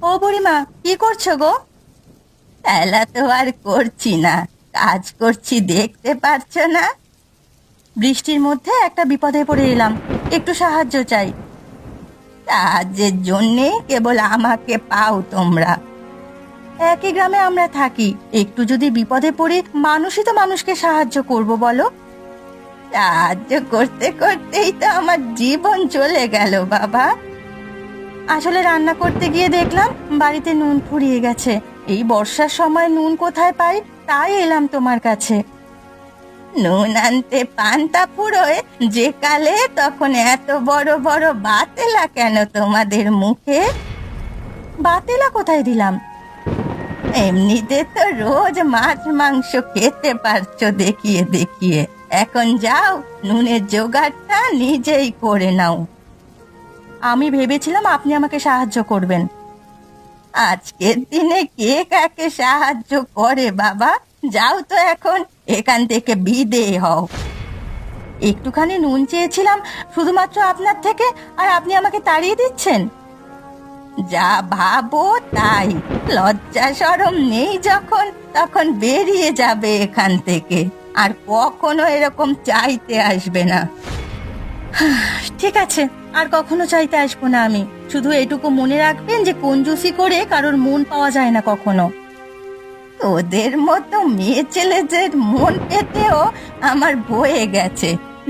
ও বুড়িমা, কি করছো গো? খেলা তো আর করছি না, কাজ করছি, দেখতে পারছো না? বৃষ্টির মধ্যে একটা বিপদে পড়ে এলাম, একটু সাহায্য চাই। সাহায্যের জন্যে কেবল আমাকে পাও তোমরা? একই গ্রামে আমরা থাকি, একটু যদি বিপদে পড়ি মানুষই তো মানুষকে সাহায্য করব বলো। সাহায্য করতে করতেই তো আমার জীবন চলে গেল বাবা। আসলে রান্না করতে গিয়ে দেখলাম বাড়িতে নুন ফুরিয়ে গেছে। এই বর্ষার সময় নুন কোথায় পাই, তাই এলাম তোমার কাছে। নুন আনতে পান্তা ফুরোয় যে কালে, তখন এত বড় বড় বাতেলা কেন তোমাদের মুখে? বাতেলা কোথায় দিলাম? এমনিতে তো রোজ মাছ মাংস খেতে পারছো দেখিয়ে দেখিয়ে, এখন যাও নুনের জোগাড়টা নিজেই করে নাও। আমি ভেবেছিলাম আপনি আমাকে সাহায্য করবেন। আজকের দিনে কে কাকে সাহায্য করে বাবা? যাও তো এখন এখান থেকে বিদেয় হও। একটুখানি নুন চেয়েছিলাম শুধুমাত্র আপনার থেকে, আর আপনি আমাকে তাড়িয়ে দিচ্ছেন। যা ভাবো তাই, লজ্জা শরম নেই যখন, তখন বেরিয়ে যাবে এখান থেকে, আর কখনো এরকম চাইতে আসবে না। ঠিক আছে, আর কখনো চাইতে আসবো না আমি। শুধু এটুকু মনে রাখবেন যে কঞ্জুসি করে কারোর মন পাওয়া যায় না কখনো। ওদের মতো মেয়ে ছেলেদের মন পেতেও আমার বয়ে গেছে,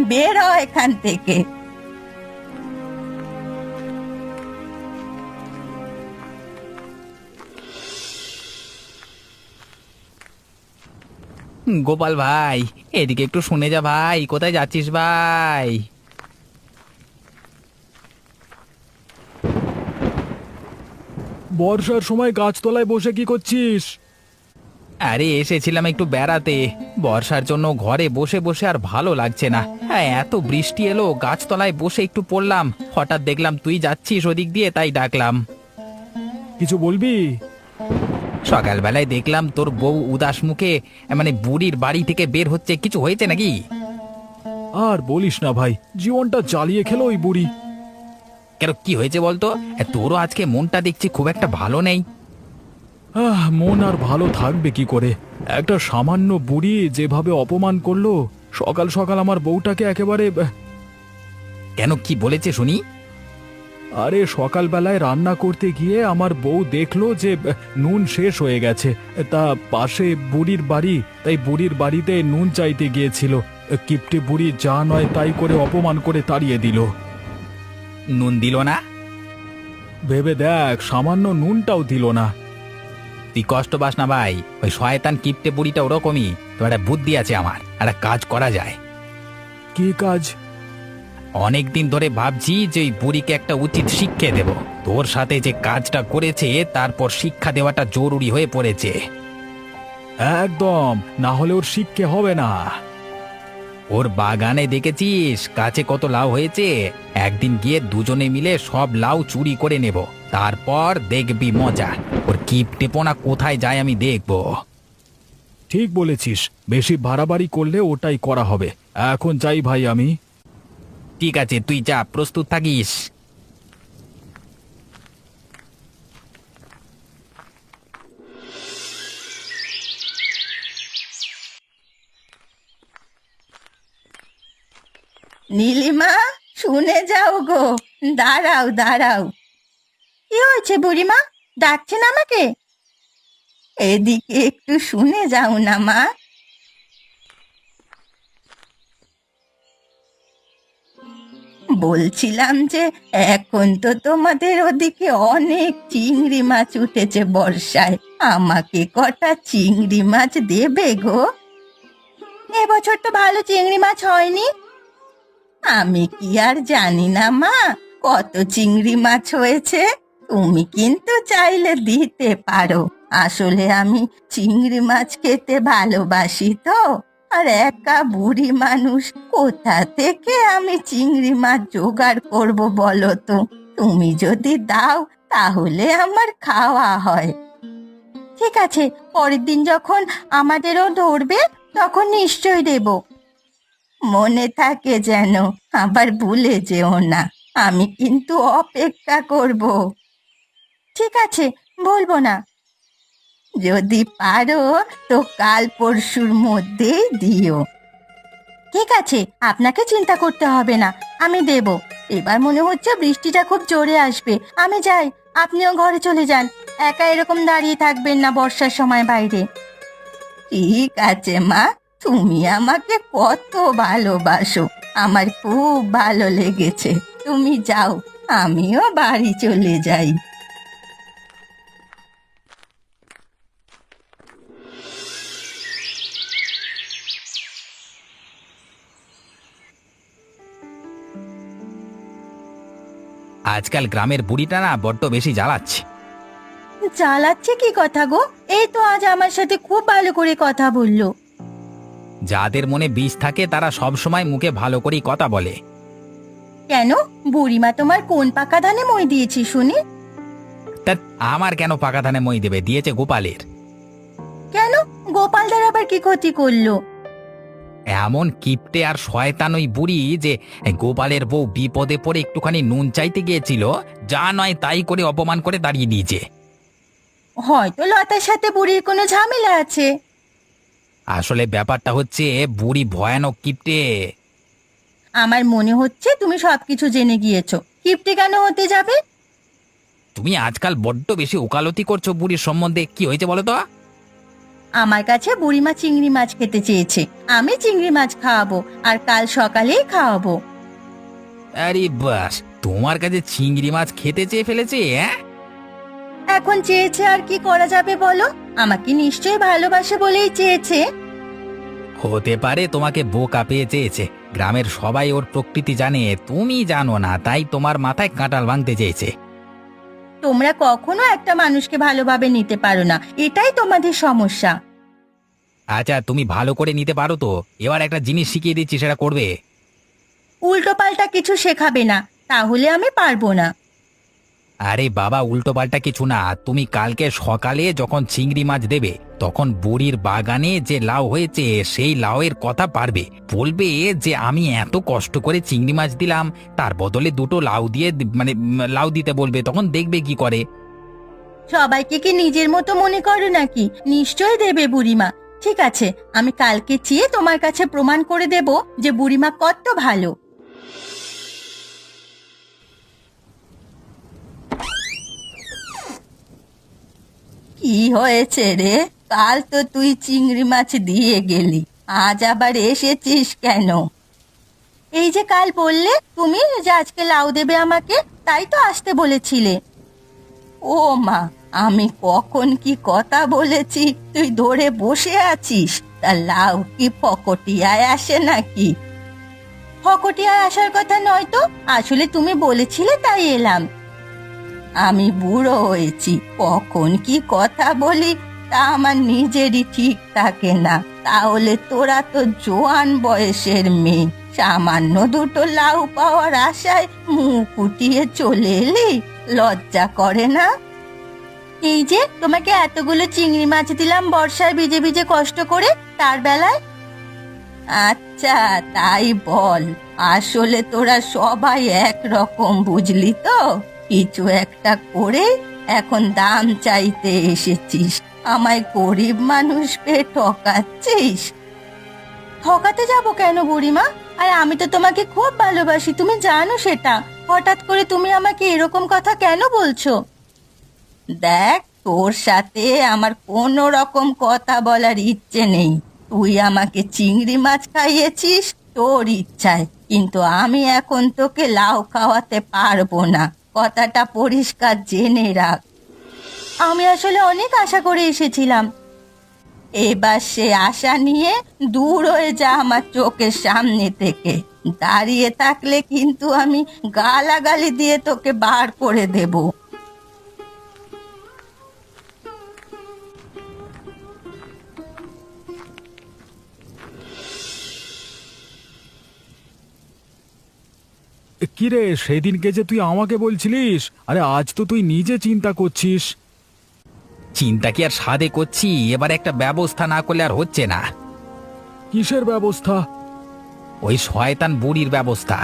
বের হ এখান থেকে। গোপাল ভাই, এদিকে একটু শুনে যা ভাই। কোথায় যাচ্ছিস ভাই? বর্ষার সময় গাছতলায় বসে কি করছিস? আরে এসেছিলাম একটু বেড়াতে। বর্ষার জন্য ঘরে বসে বসে আর ভালো লাগছে না। হ্যাঁ, এত বৃষ্টি এলো, গাছতলায় বসে একটু পড়লাম, হঠাৎ দেখলাম তুই যাচ্ছিস ওদিক দিয়ে, তাই ডাকলাম। কিছু বলবি? সকালবেলায় দেখলাম তোর বউ উদাস মুখে, মানে বুড়ির বাড়ি থেকে বের হচ্ছে। কিছু হয়েছে নাকি? আর বলিস না ভাই, জীবনটা জ্বালিয়ে খেলো ওই বুড়ি। কেন, কি হয়েছে বলতো? তোরও আজকে মনটা দেখছি খুব একটা ভালো নেই। মন আর ভালো থাকবে কি করে? একটা সামান্য বুড়ি যেভাবে অপমান করলো, সকাল সকাল আমার বউটাকে একেবারে কেন, কি বলেছে শুনি? আরে সকালবেলায় রান্না করতে গিয়ে আমার বউ দেখলো যে নুন শেষ হয়ে গেছে। তা পাশে বুড়ির বাড়ি, তাই বুড়ির বাড়িতে নুন চাইতে গিয়েছিল। কিপটে বুড়ি যা নয় তাই করে অপমান করে তাড়িয়ে দিল। নুন দিল না? ভেবে দেখ, সামান্য নুনটাও দিল না। তুই কষ্ট পাস না ভাই, ওই শয়তান কিপটে বুড়িটা ওরকমই। তো একটা বুদ্ধি আছে আমার, একটা কাজ করা যায়। কি কাজ? অনেকদিন ধরে ভাবছি যে ওই বুড়িকে একটা উচিত শিক্ষা দেব। তোর সাথে যে কাজটা করেছে তারপর শিক্ষা দেওয়াটা জরুরি হয়ে পড়েছে। একদম, না হলে ওর শিক্ষে হবে না। ওর বাগানে দেখেছিস গাছে কত লাউ হয়েছে? একদিন গিয়ে দুজনে মিলে সব লাউ চুরি করে নেব, তারপর দেখবি মজা। ওর কিপটেপনা কোথায় যায় আমি দেখব। ঠিক বলেছিস, বেশি বাড়াবাড়ি করলে ওটাই করা হবে। এখন যাই ভাই আমি। ঠিক আছে, তুই যা, প্রস্তুত থাকিস। নীলিমা, শুনে যাও গো, দাঁড়াও দাঁড়াও। কি হয়েছে বুড়িমা, ডাকছেন আমাকে? এদিকে একটু শুনে যাও না মা। বলছিলাম যে এখন তো তোমাদের ওদিকে অনেক চিংড়ি মাছ উঠেছে বর্ষায়, আমাকে কটা চিংড়ি মাছ দেবে গো? এবছর তো ভালো চিংড়ি মাছ হয়নি। আমি কি আর জানি না মা কত চিংড়ি মাছ হয়েছে? তুমি কিন্তু চাইলে দিতে পারো। আসলে আমি চিংড়ি মাছ খেতে ভালোবাসি তো, আর একা বুড়ি মানুষ কোথা থেকে আমি চিংড়ি মাছ জোগাড় করব বলো তো? তুমি যদি দাও তাহলে আমার খাওয়া হয়। ঠিক আছে, পরের দিন যখন আমাদেরও ধরবে তখন নিশ্চয় দেব। মনে থাকে যেন, আবার ভুলে যেও না। আমি কিন্তু অপেক্ষা করব। ঠিক আছে, বলবো না। যদি পারো তো কাল পরশুর মধ্যেই দিও। ঠিক আছে, আপনাকে চিন্তা করতে হবে না, আমি দেব। এবার মনে হচ্ছে বৃষ্টিটা খুব জোরে আসবে, আমি যাই। আপনিও ঘরে চলে যান, একা এরকম দাঁড়িয়ে থাকবেন না বর্ষার সময় বাইরে। ঠিক আছে মা, তুমি আমাকে কত ভালোবাসো, আমার খুব ভালো লেগেছে। তুমি যাও, আমিও বাড়ি চলে যাই। আজকাল গ্রামের বুড়িটা না বড্ড বেশি জ্বালাচ্ছে। জ্বালাচ্ছে কি কথা গো? এই তো আজ আমার সাথে খুব ভালো করে কথা বললো। যাদের মনে বিষ থাকে তারা সব সময় মুখে ভালো করেই কথা বলে। কেন, বুড়িমা তোমার কোন পাকা ধানে মই দিয়েছি শুনি? তা আমার কেন পাকা ধানে মই দেবে, দিয়েছে গোপালের। কেন, গোপালদার আবার কি ক্ষতি করলো? এমন কিপটে আর শয়তান ওই বুড়ি যে গোপালের বউ বিপদে পড়ে একটুখানি নুন চাইতে গিয়েছিল, যা নয় তাই করে অপমান করে দাঁড়িয়ে দিয়েছে। হয়তো লতার সাথে বুড়ির কোনো ঝামেলা আছে। আসলে ব্যাপারটা হচ্ছে বুড়ি ভয়ানক কিপটে। আমার মনে হচ্ছে তুমি সবকিছু জেনে গিয়েছো। কিপ্টে কেন হতে যাবে? তুমি আজকাল বড্ড বেশি ওকালতি করছো বুড়ির সম্বন্ধে। কি হয়েছে বলো তো? আমার কাছে বুড়িমা চিংড়ি মাছ খেতে চেয়েছে, আমি চিংড়ি মাছ খাওয়াবো, আর কাল সকালেই খাওয়াবো। আরে বাস, তোমার কাছে চিংড়ি মাছ খেতে চেয়ে ফেলেছে? হ্যাঁ, এখন চেয়েছে আর কি করা যাবে বলো? আমাকে নিশ্চয়ই ভালোবাসে বলেই চেয়েছে। হতে পারে তোমাকে বোকা পেয়ে চেয়েছে। গ্রামের সবাই ওর প্রকৃতি জানে, তুমি জানো না, তাই তোমার মাথায় কাঁঠাল ভাঙতে চেয়েছে। তোমরা কখনো একটা মানুষকে ভালোভাবে নিতে পারো না, এটাই তোমাদের সমস্যা। আচ্ছা, তুমি ভালো করে নিতে পারো তো। এবার একটা জিনিস শিখিয়ে দিচ্ছি, সেটা করবে। উল্টো পাল্টা কিছু শেখাবে না, তাহলে আমি পারবো না। আরে বাবা, উল্টো পাল্টা কিছু না। তুমি কালকে সকালে যখন চিংড়ি মাছ দেবে, তখন বুড়ির বাগানে যে লাউ হয়েছে সেই লাউয়ের কথা পারবে। বলবে যে আমি এত কষ্ট করে চিংড়ি মাছ দিলাম, তার বদলে দুটো লাউ দিয়ে লাউ দিতে বলবে, তখন দেখবে কি করে। সবাইকে কি নিজের মতো মনে করো নাকি? নিশ্চয়ই দেবে বুড়িমা। ঠিক আছে, আমি কালকে চেয়ে তোমার কাছে প্রমাণ করে দেব যে বুড়িমা কত ভালো। কি হয়েছে রে? কাল তো তুই চিংড়ি মাছ দিয়ে গেলি, আজ আবার এসেছিস কেন? এই যে কাল বললে তুমি যে আজকে লাউ দেবে আমাকে, তাই তো আসতে বলেছিলে। ও মা, আমি কখন কি কথা বলেছি তুই ধরে বসে আছিস? তা লাউ কি ফকটিয়ায় আসে নাকি? ফকটিয়ায় আসার কথা নয় তো, আসলে তুমি বলেছিলে তাই এলাম। আমি বুড়ো হয়েছি, কখন কি কথা বলি তা আমার নিজেরই ঠিক থাকে না। তাহলে তোরা তো জোয়ান বয়সের মেয়ে, সামান্য দুটো লাউ পাওয়ার আশায় মুখ উঠিয়ে চলে এলি, লজ্জা করে না? এই যে তোমাকে এতগুলো চিংড়ি মাছ দিলাম বর্ষায় ভিজে ভিজে কষ্ট করে, তার বেলায়। আচ্ছা তাই বল, আসলে তোরা সবাই একরকম বুঝলি তো? কিছু একটা করে এখন দাম চাইতে এসেছিস, আমায় গরিব মানুষ পেয়ে ঠকাচ্ছিস। ঠকাতে যাব কেন বুড়িমা? আর আমি তো তোমাকে খুব ভালোবাসি, তুমি জানো সেটা। হঠাৎ করে তুমি আমাকে এরকম কথা কেন বলছো? দেখ, তোর সাথে আমার কোনো রকম কথা বলার ইচ্ছে নেই। তুই আমাকে চিংড়ি মাছ খাইয়েছিস তোর ইচ্ছায়, কিন্তু আমি এখন তোকে লাউ খাওয়াতে পারবো না, কথাটা পরিষ্কার জেনে রাখ। আমি আসলে অনেক আশা করে এসেছিলাম, এবার সে আশা নিয়ে দূর হয়ে যা আমার চোখের সামনে থেকে। দাঁড়িয়ে থাকলে কিন্তু আমি গালাগালি দিয়ে তোকে বার করে দেবো। কিরে, সেদিনকে যে তুই আমাকে বলছিলিস, আরে আজ তো তুই নিজে চিন্তা করছিস। চিন্তা কি আর সাধে করছি, এবার একটা ব্যবস্থা না করলে আর হচ্ছে না। কিসের ব্যবস্থা? ওই শয়তান বুড়ির ব্যবস্থা।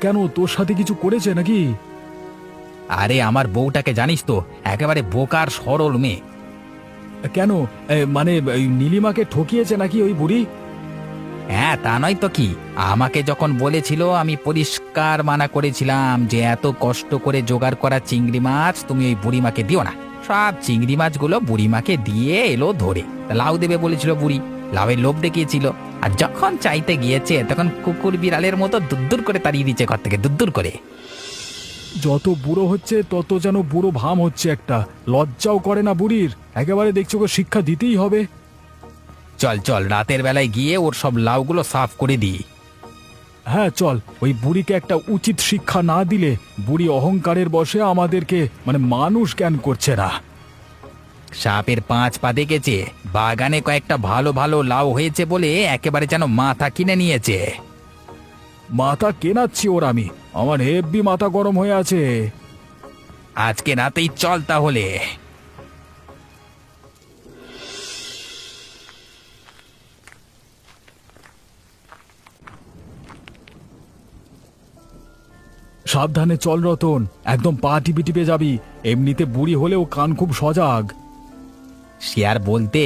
কেন, তোর সাথে কিছু করেছে নাকি? আরে আমার বউটাকে জানিস তো, একেবারে বোকার সরল মেয়ে। কেন? মানে এই নীলিমাকে ঠকিয়েছে নাকি ওই বুড়ি? হ্যাঁ, তা নয় তো কি। আমাকে যখন বলেছিল আমি পরিষ্কার মানা করেছিলাম যে এত কষ্ট করে জোগাড় করা চিংড়ি মাছ তুমি ওই বুড়িমাকে দিও না। সব চিংড়ি মাছগুলো বুড়িমাকে দিয়ে এলো ধরে। তা লাউ দেবে বলেছিল বুড়ি, লাউয়ের লোভ দেখিয়েছিল। আর যখন চাইতে গিয়েছে তখন কুকুর বিড়ালের মতো দুদ্দুর করে তাড়িয়ে দিচ্ছে ঘর থেকে, দুদ্দুর করে। যত বুড়ো হচ্ছে তত যেন বুড়ো ভাম হচ্ছে একটা। লজ্জাও করে না বুড়ির? একেবারে দেখছো ওকে শিক্ষা দিতেই হবে। চল চল, রাতের বেলায় গিয়ে ওর সব লাউগুলো সাফ করে দিই। হ্যাঁ চল, ওই বুড়িকে একটা উচিত শিক্ষা না দিলে বুড়ি অহংকারের বশে আমাদেরকে মানে মানুষ জ্ঞান করছে না। সাপের 5 পা দেখেছে, বাগানে কয়েকটা ভালো ভালো লাউ হয়েছে বলে একেবারে যেন মাথা কিনে নিয়েছে। মাথা কেনাচ্ছি ওর আমি, আমার হেব্বি মাথা গরম হয়ে আছে। আজকে রাতেই চল তাহলে। সাবধানে চল রতন, একদম পা টিপে টিপে যাবি। এমনিতে বুড়ি হলেও কান খুব সজাগ। সে আর বলতে,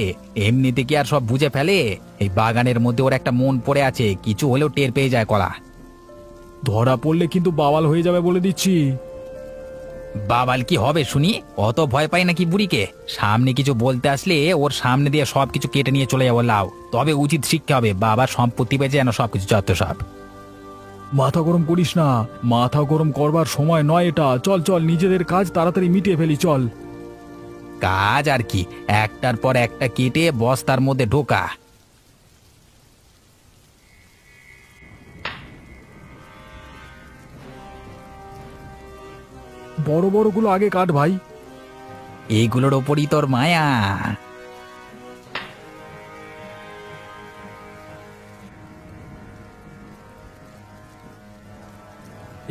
এমনিতে কি আর সব বুঝে ফেলে? এই বাগানের মধ্যে ওর একটা মন পড়ে আছে, কিছু হলেও টের পেয়ে যায় কলা। ধরা পড়লে কিন্তু বাওয়াল হয়ে যাবে বলে দিচ্ছি। বাবাল কি হবে শুনি? অত ভয় পাই নাকি বুড়িকে? সামনে কিছু বলতে আসলে ওর সামনে দিয়ে সবকিছু কেটে নিয়ে চলে যাবো লাউ। তবে উচিত শিক্ষা হবে, বাবার সম্পত্তি পেয়েছে যেন সবকিছু যত সব। মাথা গরম করিস না, মাথা গরম করবার সময় নয় এটা। চল চল, নিজেদের কাজ তাড়াতাড়ি মিটিয়ে ফেলি চল। কাজ আর কি, একটার পর একটা কেটে বস্তার মধ্যে ঢোকা। বড় বড়গুলো আগে কাট ভাই। এইগুলোর ওপরই তোর মায়া।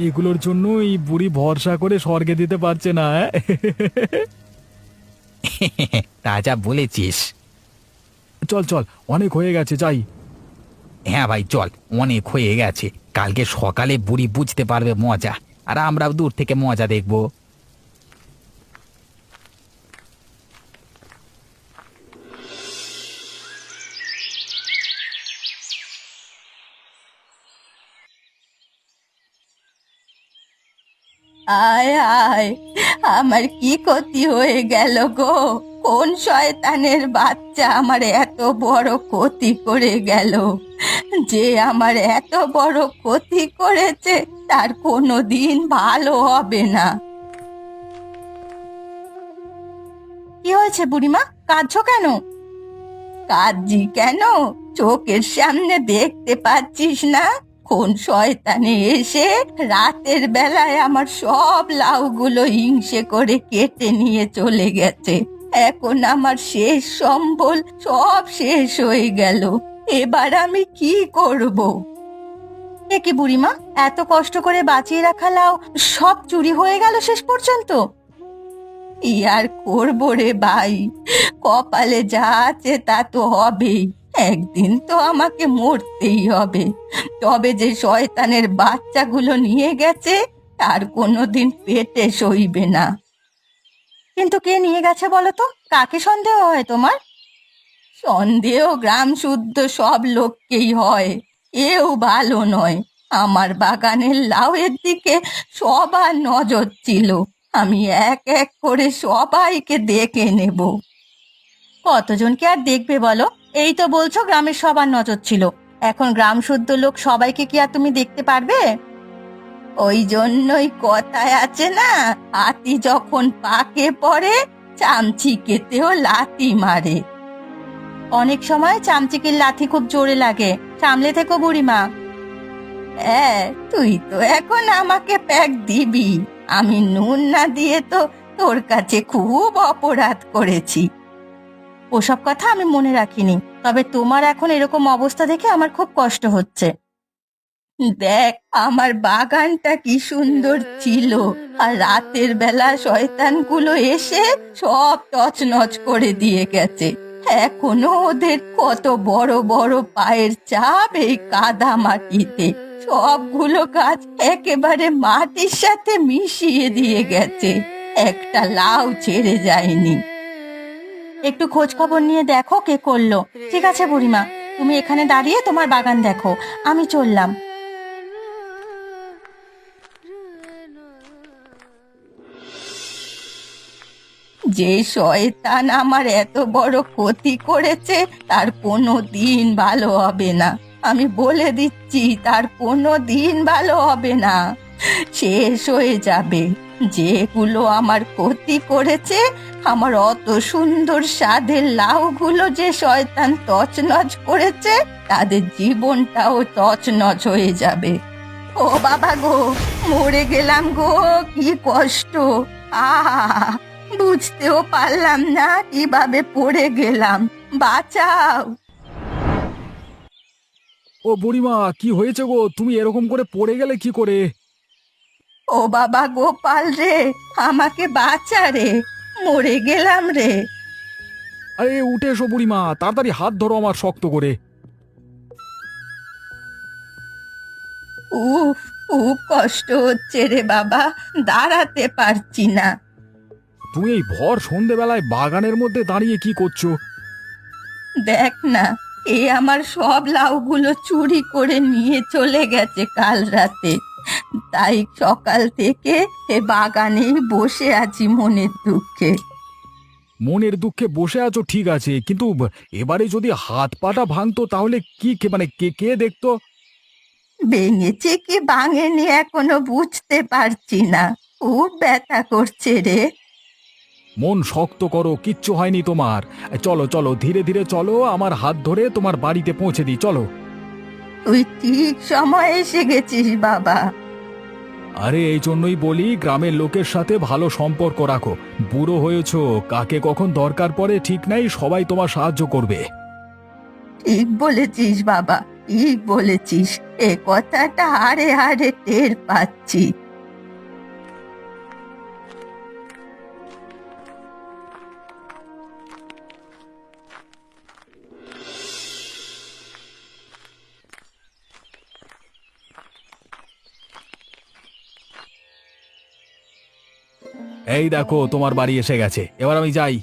এগুলোর জন্য এই বুড়ি ভরসা করে স্বর্গে দিতে পারছে না। তা যা বলেছিস। চল চল, অনেক হয়ে গেছে, যাই। হ্যাঁ ভাই চল, অনেক হয়ে গেছে। কালকে সকালে বুড়ি বুঝতে পারবে মজা, আর আমরাও দূর থেকে মজা দেখব। আয় আয়, আমার কি ক্ষতি হয়ে গেল গো? কোন শয়তানের বাচ্চা আমার এত বড় ক্ষতি করে গেল? যে আমার এত বড় ক্ষতি করেছে তার কোনো দিন ভালো হবে না। কি হয়েছে বুড়িমা, কাঁদছো কেন? কাঁদছি কেন? চোখের সামনে দেখতে পাচ্ছিস না কোন শয়তানে এসে রাতের বেলায় আমার সব লাউগুলো হিংসে করে কেটে নিয়ে চলে গেছে। এখন আমার শেষ সম্বল সব শেষ হয়ে গেল। এবার আমি কি করব? এ কি বুড়িমা, এত কষ্ট করে বাঁচিয়ে রাখা লাউ সব চুরি হয়ে গেল শেষ পর্যন্ত? কি আর করবো রে ভাই, কপালে যা আছে তা তো হবেই। একদিন তো আমাকে মরতেই হবে। তবে যে শয়তানের বাচ্চাগুলো নিয়ে গেছে তার কোনোদিন পেটে সইবে না। কিন্তু কে নিয়ে গেছে বলো তো? কাকে সন্দেহ হয় তোমার? সন্দেহ গ্রাম শুদ্ধ সব লোককেই হয়, এও ভালো নয়। আমার বাগানের লাউয়ের দিকে সবার নজর ছিল। আমি এক এক করে সবাইকে দেখে নেব। কতজনকে আর দেখবে বলো? এই তো বলছো গ্রামের সবার নজর ছিল, এখন গ্রাম শুদ্ধ লোক সবাইকে কি আর তুমি দেখতে পারবে? ওই জন্যই কথায় আছে না, হাতি যখন পাকে পড়ে চামচিকেতেও লাথি মারে। অনেক সময় চামচিকের লাথি খুব জোরে লাগে, সামলে থেকো বুড়িমা। হ্যাঁ, তুই তো এখন আমাকে প্যাক দিবি। আমি নুন না দিয়ে তো তোর কাছে খুব অপরাধ করেছি। ওসব কথা আমি মনে রাখিনি, তবে তোমার এখন এরকম অবস্থা দেখে আমার খুব কষ্ট হচ্ছে। দেখ আমার বাগানটা কি সুন্দর ছিল, আর রাতের বেলা শয়তানগুলো এসে সব তছনছ করে দিয়ে গেছে। এখনো ওদের কত বড় বড় পায়ের ছাপ এই কাদা মাটিতে। সবগুলো গাছ একেবারে মাটির সাথে মিশিয়ে দিয়ে গেছে, একটা লাউ ছেড়ে যায়নি। একটু খোঁজ খবর নিয়ে দেখো কে করলো। ঠিক আছে বুড়িমা, তুমি এখানে দাঁড়িয়ে তোমার বাগান দেখো, আমি চললাম। যে শয়তান আমার এত বড় ক্ষতি করেছে তার কোনো দিন ভালো হবে না, আমি বলে দিচ্ছি, তার কোনো দিন ভালো হবে না, শেষ হয়ে যাবে। যেগুলো আমার ক্ষতি করেছে, আমার অত সুন্দর স্বাদের লাউগুলো যে শয়তান তছনছ করেছে, তাদের জীবনটাও তছনছ হয়ে যাবে। ও বাবা গো, মরে গেলাম গো, কি কষ্ট! আহা, বুঝতেও পারলাম না কিভাবে পড়ে গেলাম, বাঁচাও! ও বুড়িমা, কি হয়েছে গো? তুমি এরকম করে পড়ে গেলে কি করে? ও বাবা গোপাল রে, আমাকে বাঁচা রে, মরে গেলাম রে। আরে উঠে এসো বুড়িমা, তাড়াতাড়ি হাত ধরো আমার শক্ত করে। উফ, খুব কষ্ট হচ্ছে রে বাবা, দাঁড়াতে পারছি না। তুমি এই ভর সন্ধেবেলায় বাগানের মধ্যে দাঁড়িয়ে কি করছো? দেখ না, এ আমার সব লাউগুলো চুরি করে নিয়ে চলে গেছে কাল রাতে, তাই সকাল থেকে এ বাগানেই বসে আছি মনের দুঃখে। মনের দুঃখে বসে আছো ঠিক আছে, কিন্তু এবারে যদি হাত পাটা ভাঙতো তাহলে মানে কে কে দেখতো? ভেঙেছে কি ভাঙেনি এখনো বুঝতে পারছি না, খুব ব্যথা করছে রে। মন শক্ত করো, কিচ্ছু হয়নি তোমার। চলো চলো, ধীরে ধীরে চলো, আমার হাত ধরে তোমার বাড়িতে পৌঁছে দিই, চলো। তুই ঠিক সময় এসে গেছিস বাবা। আরে এই জন্যই বলি, গ্রামের লোকের সাথে ভালো সম্পর্ক রাখো। বুড়ো হয়েছো, কাকে কখন দরকার পড়ে ঠিক নাই, সবাই তোমার সাহায্য করবে। ঠিক বলেছিস বাবা, ঠিক বলেছিস, এ কথাটা হাড়ে হাড়ে টের পাচ্ছি। এই দেখো তোমার বাড়ি এসে গেছে, এবার আমি যাই।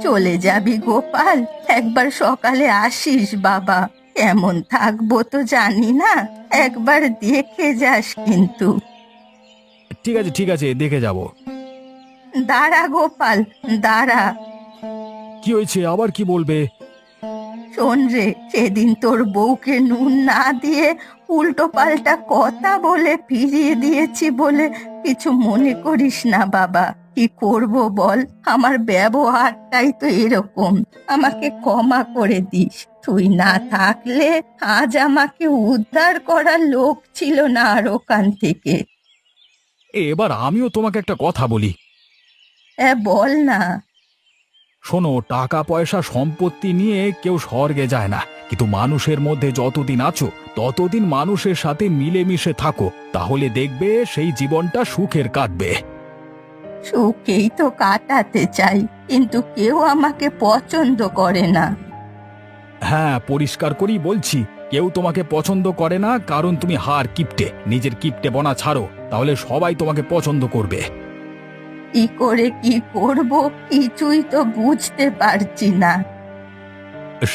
চলে যাবি গোপাল, একবার সকালে আসিস বাবা, কেমন থাকবো তো জানি না, একবার দেখে যাস কিন্তু। ঠিক আছে ঠিক আছে, দেখে যাব। দাঁড়া গোপাল, দাঁড়া। কি হয়েছে, আবার কি বলবে? শোন রে, সেদিন তোর বউকে নুন না দিয়ে উল্টো পাল্টা কথা বলে ফিরিয়ে দিয়েছি বলে কিছু মনে করিস না বাবা, কি করব বল, আমার ব্যবহারটাই তো এরকম, আমাকে ক্ষমা করে দিস। তুই না থাকলে আজ আমাকে উদ্ধার করার লোক ছিল না আর ওখান থেকে। এবার আমিও তোমাকে একটা কথা বলি। বল না। শোনো, টাকা পয়সা সম্পত্তি নিয়ে কেউ স্বর্গে যায় না, কিন্তু মানুষের মধ্যে যতদিন আছো ততদিন মানুষের সাথে মিলেমিশে থাকো, তাহলে দেখবে সেই জীবনটা সুখের কাটবে। সুখেই তো কাটাতে চাই, কিন্তু কেউ আমাকে পছন্দ করে না। হ্যাঁ, পরিষ্কার করেই বলছি, কেউ তোমাকে পছন্দ করে না, কারণ তুমি হার কিপটে। নিজের কিপটে বনা ছাড়ো, তাহলে সবাই তোমাকে পছন্দ করবে। কি করে কি করব কিছুই তো বুঝতে পারছি না।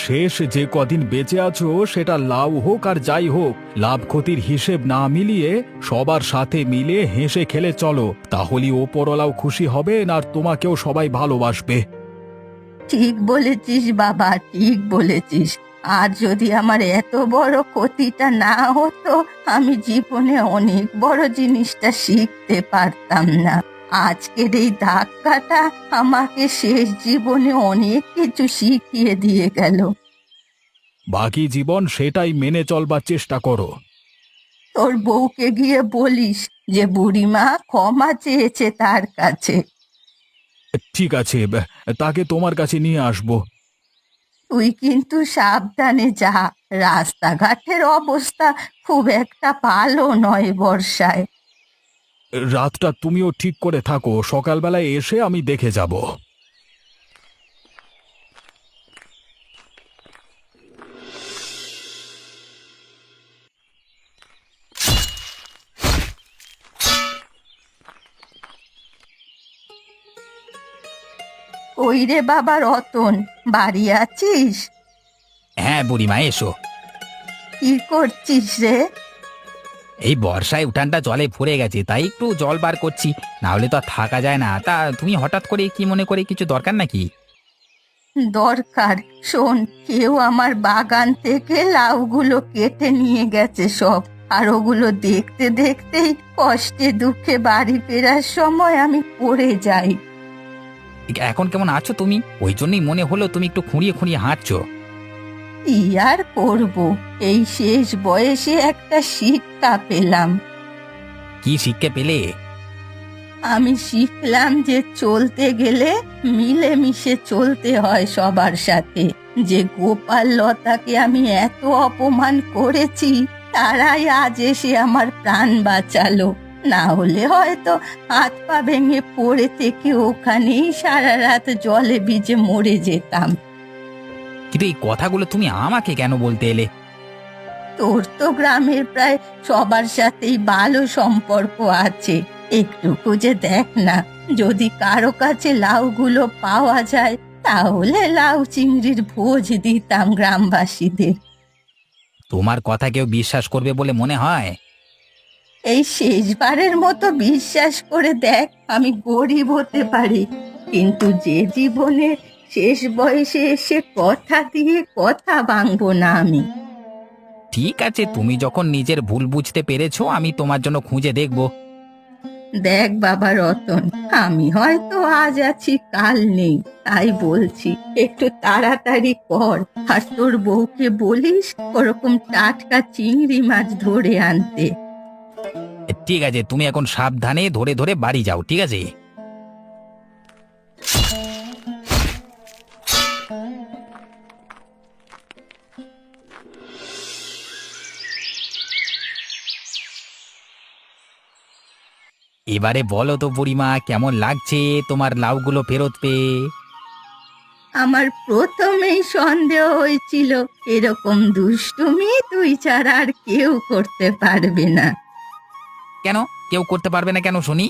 শেষ যে কদিন বেঁচে আছো, সেটা লাভ হোক আর যাই হোক, লাভ ক্ষতির হিসেব না মিলিয়ে সবার সাথে মিলে হেসে খেলে চলো, তাহলেই ওপরওয়ালাও খুশি হবেন আর তোমাকেও সবাই ভালোবাসবে। ঠিক বলেছিস বাবা, ঠিক বলেছিস। আর যদি আমার এত বড় ক্ষতিটা না হতো, আমি জীবনে অনেক বড় জিনিসটা শিখতে পারতাম না। আজকের এই ধাক্কাটা আমাকে শেষ জীবনে অনেক কিছু শিখিয়ে দিয়ে গেল। বাকি জীবন সেটাই মেনে চলবার চেষ্টা করো। তোর বউকে গিয়ে বলিস যে বুড়িমা ক্ষমা চেয়েছে তার কাছে। ঠিক আছে, তাকে তোমার কাছে নিয়ে আসবো। তুই কিন্তু সাবধানে যা, রাস্তাঘাটের অবস্থা খুব একটা ভালো নয় বর্ষায়। রাতটা তুমিও ঠিক করে থাকো, সকালবেলায় এসে আমি দেখে যাব। ওই রে বাবা রতন, বাড়ি আছিস? হ্যাঁ বুড়িমা, এসো। কি করছিস রে? এই বর্ষায় উঠানটা জলে ভরে গেছে, তাই একটু জল বার করছি, না হলে তো আর থাকা যায় না। তা তুমি হঠাৎ করে কি মনে করে, কিছু দরকার নাকি? দরকার, শোন, কেউ আমার বাগান থেকে লাউগুলো কেটে নিয়ে গেছে সব। আর ওগুলো দেখতে দেখতেই কষ্টে দুঃখে বাড়ি ফেরার সময় আমি পড়ে যাই। এখন কেমন আছো তুমি? ওই জন্যই মনে হলো তুমি একটু খুঁড়িয়ে খুঁড়িয়ে হাঁটছো। কি আর করব, এই শেষ বয়সে একটা শিক্ষা পেলাম। কি শিক্ষা পেলে? আমি শিখলাম যে চলতে গেলে মিলেমিশে চলতে হয় সবার সাথে। যে গোপাল লতাকে আমি এত অপমান করেছি, তারাই আজ এসে আমার প্রাণ বাঁচালো। না হলে হয়তো হাত পা ভেঙে পড়ে থেকে ওখানেই সারা রাত জলে ভিজে মরে যেতাম। কিন্তু এই কথাগুলো তুমি আমাকে কেন বলতে এলে? তোর তো গ্রামের প্রায় সবার সাথেই ভালো সম্পর্ক আছে, একটু খুঁজে দেখ না, যদি কারো কাছে লাউগুলো পাওয়া যায় তাহলে লাউ চিংড়ির ভোজ দিতাম গ্রামবাসীদের। তোমার কথা কেউ বিশ্বাস করবে বলে মনে হয়? এই শেষবারের মতো বিশ্বাস করে দেখ, আমি গরিব হতে পারি, কিন্তু যে জীবনে শেষ বয়সে এসে কথা দিয়ে কথা ভাঙবো না আমি। ঠিক আছে, তুমি যখন নিজের ভুল বুঝতে পেরেছো, আমি তোমার জন্য খুঁজে দেখব। দেখ বাবা রতন, আমি হয়তো আজ আছি কাল নেই, তাই বলছি একটু তাড়াতাড়ি কর। আর তোর বউকে বলিস ওরকম টাটকা চিংড়ি মাছ ধরে আনতে। ঠিক আছে, তুমি এখন সাবধানে ধরে ধরে বাড়ি যাও, ঠিক আছে? এবারে বলো তো বুড়িমা, কেমন লাগছে তোমার লাউগুলো ফেরত পেয়ে? আমার প্রথমেই সন্দেহ হয়েছিল এরকম দুষ্টুমি তুই ছাড়া আর কেউ করতে পারবে না। কেন কেউ করতে পারবে না কেন শুনি?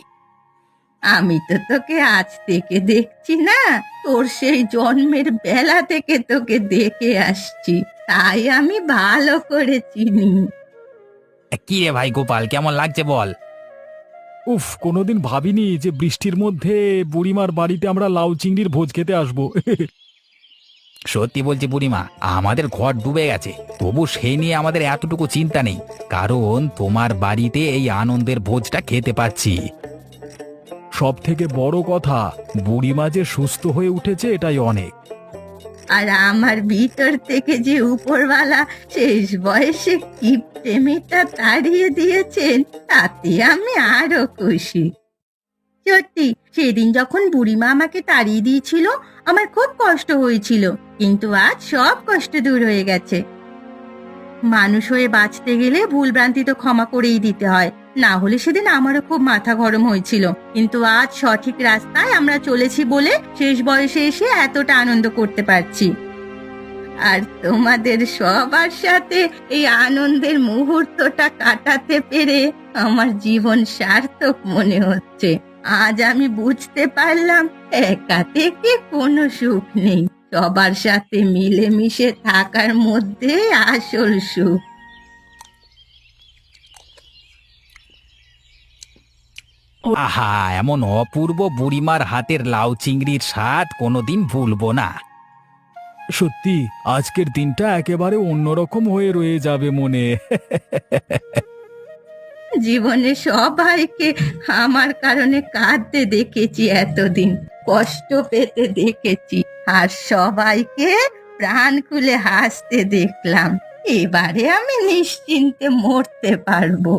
আমি তো তোকে আজ থেকে দেখছি না, তোর সেই জন্মের বেলা থেকে তোকে দেখে আসছি, তাই আমি ভালো করে চিনি। কি রে ভাই গোপাল, কেমন লাগছে বল? উফ, কোনোদিন ভাবিনি যে বৃষ্টির মধ্যে বুড়িমার বাড়িতে আমরা লাউ চিংড়ির ভোজ খেতে আসবো। সত্যি বলছি বুড়িমা, আমাদের ঘর ডুবে গেছে, তবু সেই নিয়ে আমাদের এতটুকু চিন্তা নেই, কারণ তোমার বাড়িতে এই আনন্দের ভোজটা খেতে পাচ্ছি। সব থেকে বড় কথা, বুড়িমা যে সুস্থ হয়ে উঠেছে এটাই অনেক। আর আমার ভিতর থেকে যে উপরওয়ালা শেষ বয়সে কিপ্টে মেয়েটা তাড়িয়ে দিয়েছেন, তাতে আমি আরো খুশি। সত্যি, সেদিন যখন বুড়িমা আমাকে তাড়িয়ে দিয়েছিল আমার খুব কষ্ট হয়েছিল, কিন্তু আজ সব কষ্ট দূর হয়ে গেছে। মানুষ হয়ে বাঁচতে গেলে ভুলভ্রান্তি তো ক্ষমা করেই দিতে হয়, না হলে সেদিন আমারও খুব মাথা গরম হয়েছিল, কিন্তু আজ সঠিক রাস্তায় আমরা চলেছি বলে শেষ বয়সে এসে এতটা আনন্দ করতে পারছি। আর তোমাদের সবার সাথে এই আনন্দের মুহূর্তটা কাটাতে পেরে আমার জীবন সার্থক মনে হচ্ছে। আজ আমি বুঝতে পারলাম একা থেকে কোনো সুখ নেই, সবার সাথে মিলেমিশে থাকার মধ্যে আসল সুখ। আহা, এমন অপূর্ব বুড়িমার হাতের লাউ চিংড়ির স্বাদ কোনোদিন ভুলবো না। সত্যি আজকের দিনটা একেবারে অন্যরকম হয়ে রয়ে যাবে মনে। জীবনে সবাইকে আমার কারণে কাঁদতে দেখেছি, এতদিন কষ্ট পেতে দেখেছি, আর সবাইকে প্রাণ খুলে হাসতে দেখলাম। এবারে আমি নিশ্চিন্তে মরতে পারবো।